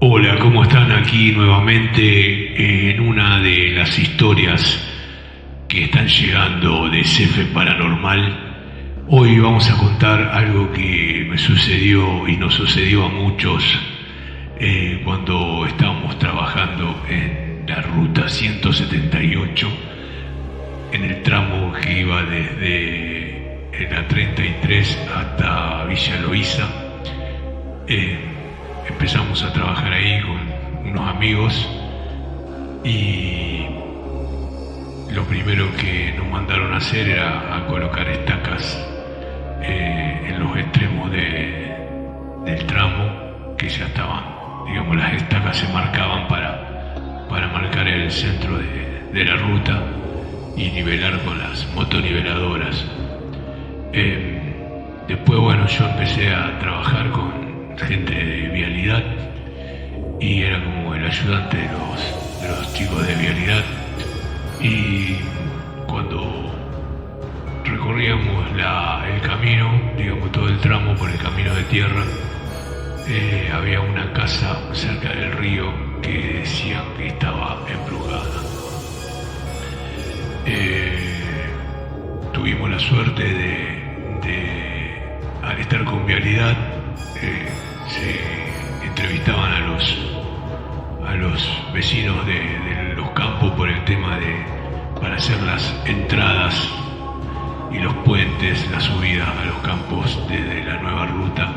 Hola, ¿cómo están? Aquí nuevamente en una de las historias que están llegando de CF Paranormal. Hoy vamos a contar algo que me sucedió y nos sucedió a muchos cuando estábamos trabajando en la ruta 178, en el tramo que iba desde la 33 hasta Villa Loíza. Empezamos a trabajar ahí con unos amigos y lo primero que nos mandaron a hacer era a colocar estacas en los extremos del tramo, que ya estaban, digamos, las estacas se marcaban para marcar el centro de la ruta y nivelar con las motoniveladoras. Después, bueno, yo empecé a trabajar con gente de vialidad y era como el ayudante de los chicos de vialidad, y cuando recorríamos el camino, digamos todo el tramo por el camino de tierra, había una casa cerca del río que decían que estaba embrujada. Tuvimos la suerte de al estar con vialidad, se entrevistaban a los vecinos de los campos por el tema para hacer las entradas y los puentes, las subidas a los campos desde la nueva ruta.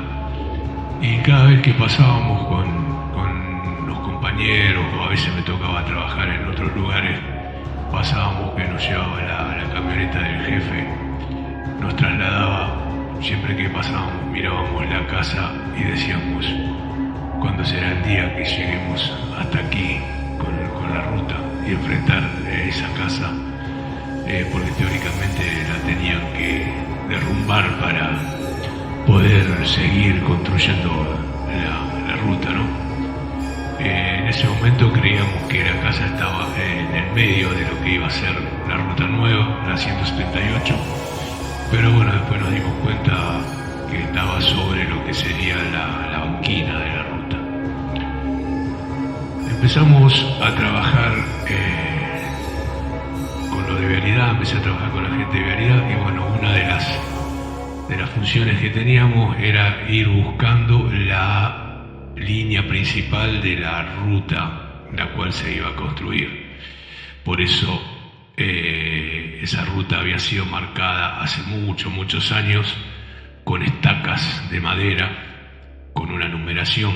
Y cada vez que pasábamos con los compañeros, o a veces me tocaba trabajar en otros lugares, pasábamos que nos llevaba la camioneta del jefe, nos trasladaba. Siempre que pasábamos mirábamos la casa y decíamos: ¿cuándo será el día que lleguemos hasta aquí con la ruta y enfrentar esa casa? Porque teóricamente la tenían que derrumbar para poder seguir construyendo la ruta, ¿no? En ese momento creíamos que la casa estaba en el medio de lo que iba a ser la ruta nueva, la 178. Pero bueno, después nos dimos cuenta que estaba sobre lo que sería la banquina de la ruta. Empezamos a trabajar con lo de vialidad, empecé a trabajar con la gente de vialidad, y bueno, una de las funciones que teníamos era ir buscando la línea principal de la ruta, la cual se iba a construir. Por eso esa ruta había sido marcada hace muchos años con estacas de madera, con una numeración,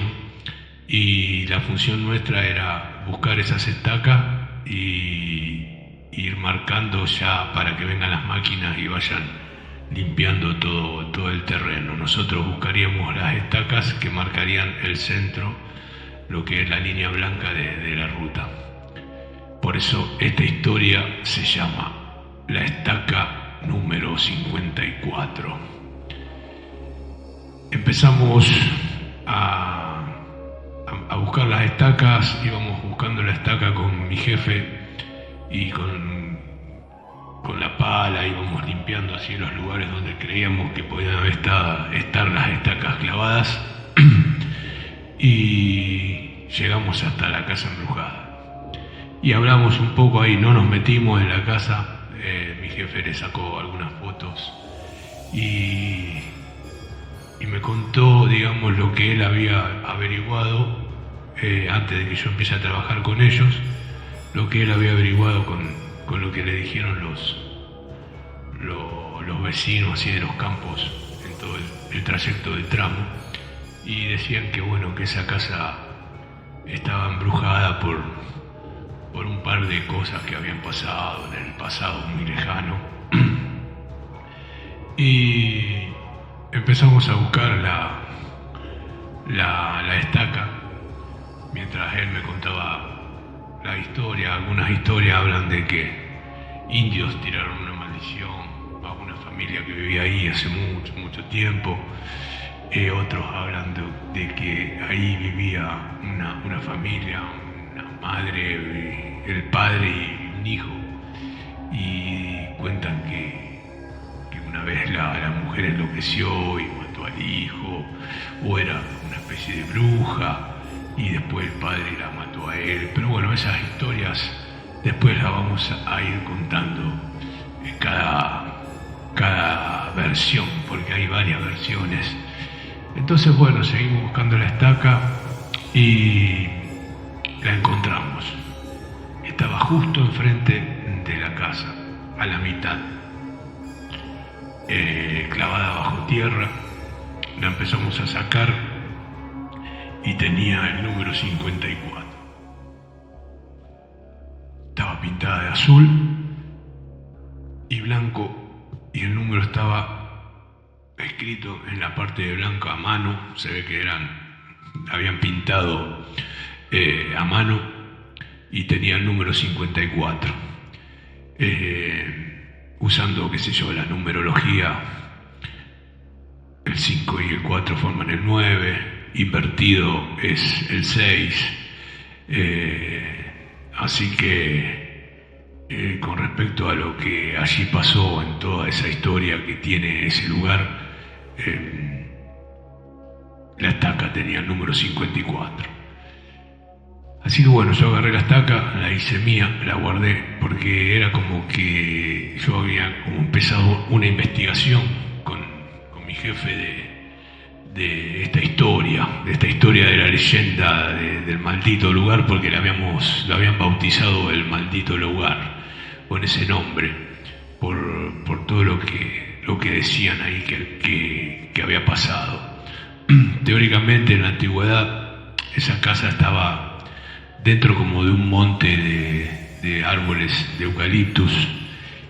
y la función nuestra era buscar esas estacas y ir marcando ya para que vengan las máquinas y vayan limpiando todo el terreno. Nosotros buscaríamos las estacas que marcarían el centro, lo que es la línea blanca de la ruta. Por eso esta historia se llama la estaca número 54. Empezamos a buscar las estacas, íbamos buscando la estaca con mi jefe y con la pala íbamos limpiando así los lugares donde creíamos que podían estar las estacas clavadas y llegamos hasta la casa embrujada. Y hablamos un poco ahí, no nos metimos en la casa. Mi jefe le sacó algunas fotos y me contó, digamos, lo que él había averiguado antes de que yo empiece a trabajar con ellos, lo que él había averiguado con lo que le dijeron los vecinos así de los campos en todo el trayecto del tramo, y decían que bueno, que esa casa estaba embrujada por un par de cosas que habían pasado en el pasado muy lejano. Y empezamos a buscar la estaca, mientras él me contaba la historia. Algunas historias hablan de que indios tiraron una maldición a una familia que vivía ahí hace mucho tiempo. Otros hablan de que ahí vivía una familia, una madre, el padre y un hijo, y cuentan que una vez la mujer enloqueció y mató al hijo, o era una especie de bruja, y después el padre la mató a él. Pero bueno, esas historias después las vamos a ir contando cada versión, porque hay varias versiones. Entonces bueno, seguimos buscando la estaca y la encontramos. Estaba justo enfrente de la casa, a la mitad, clavada bajo tierra. La empezamos a sacar y tenía el número 54. Estaba pintada de azul y blanco, y el número estaba escrito en la parte de blanco a mano. Se ve que habían pintado a mano, y tenía el número 54. Usando, qué sé yo, la numerología, el 5 y el 4 forman el 9, invertido es el 6. Así que con respecto a lo que allí pasó en toda esa historia que tiene ese lugar, la estaca tenía el número 54. Así que bueno, yo agarré la estaca, la hice mía, la guardé, porque era como que yo había como empezado una investigación con mi jefe de esta historia de la leyenda del maldito lugar, porque lo habían bautizado el maldito lugar con ese nombre, por todo lo que decían ahí que había pasado. Teóricamente en la antigüedad esa casa estaba dentro como de un monte de árboles de eucaliptus,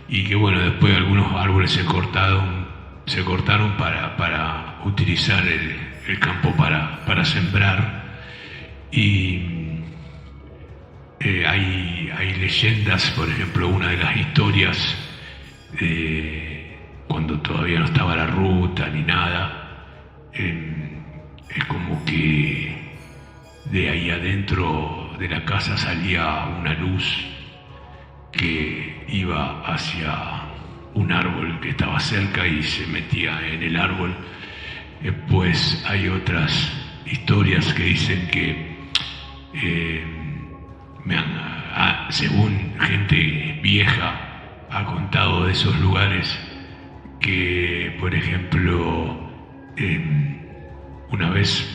y que bueno, después algunos árboles se cortaron para utilizar el campo para sembrar. Y hay leyendas, por ejemplo, una de las historias, cuando todavía no estaba la ruta ni nada, es como que de ahí adentro de la casa salía una luz que iba hacia un árbol que estaba cerca y se metía en el árbol. Pues hay otras historias que dicen que según gente vieja ha contado de esos lugares, que por ejemplo una vez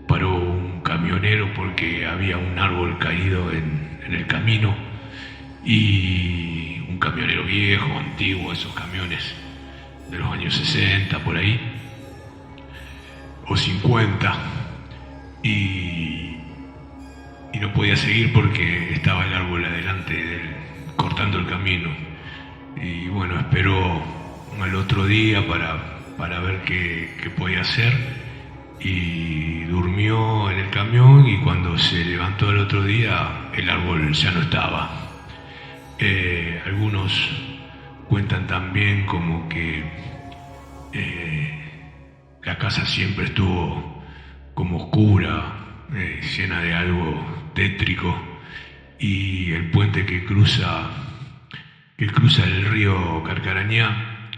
paró un camionero porque había un árbol caído en el camino, y un camionero viejo, antiguo, esos camiones de los años 60 por ahí, o 50, y no podía seguir porque estaba el árbol adelante de él, cortando el camino. Y bueno, esperó al otro día para ver qué podía hacer, y durmió en el camión, y cuando se levantó el otro día el árbol ya no estaba. Algunos cuentan también como que la casa siempre estuvo como oscura, llena de algo tétrico, y el puente que cruza el río Carcarañá,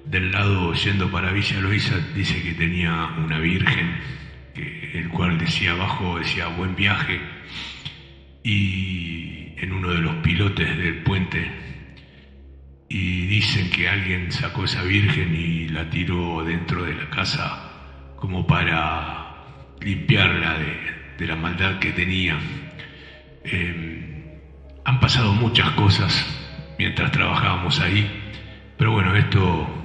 del lado yendo para Villa Loíza, dice que tenía una virgen, el cual decía abajo, decía buen viaje, y en uno de los pilotes del puente, y dicen que alguien sacó esa virgen y la tiró dentro de la casa como para limpiarla de la maldad que tenía. Han pasado muchas cosas mientras trabajábamos ahí, pero bueno, esto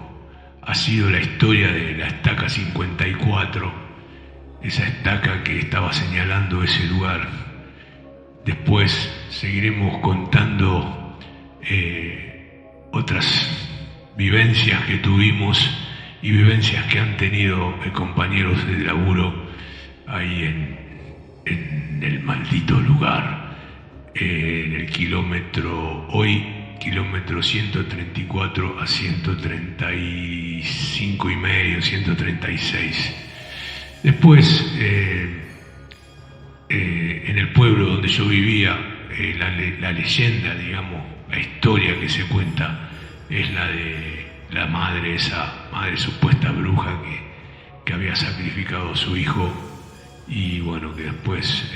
ha sido la historia de la estaca 54, esa estaca que estaba señalando ese lugar. Después seguiremos contando otras vivencias que tuvimos y vivencias que han tenido compañeros de laburo ahí en el maldito lugar, en el kilómetro 134 a 135 y medio, 136. Después, en el pueblo donde yo vivía, la leyenda, digamos, la historia que se cuenta es la de la madre, esa madre supuesta bruja que había sacrificado a su hijo y bueno, que después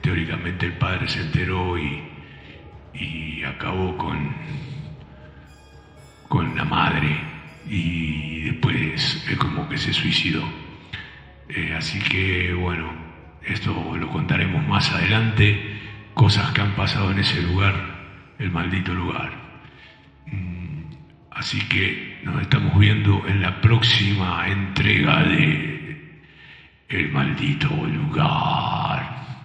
teóricamente el padre se enteró y acabó con la madre y después como que se suicidó. Así que bueno, esto lo contaremos más adelante, cosas que han pasado en ese lugar, el maldito lugar. Así que nos estamos viendo en la próxima entrega de El maldito lugar.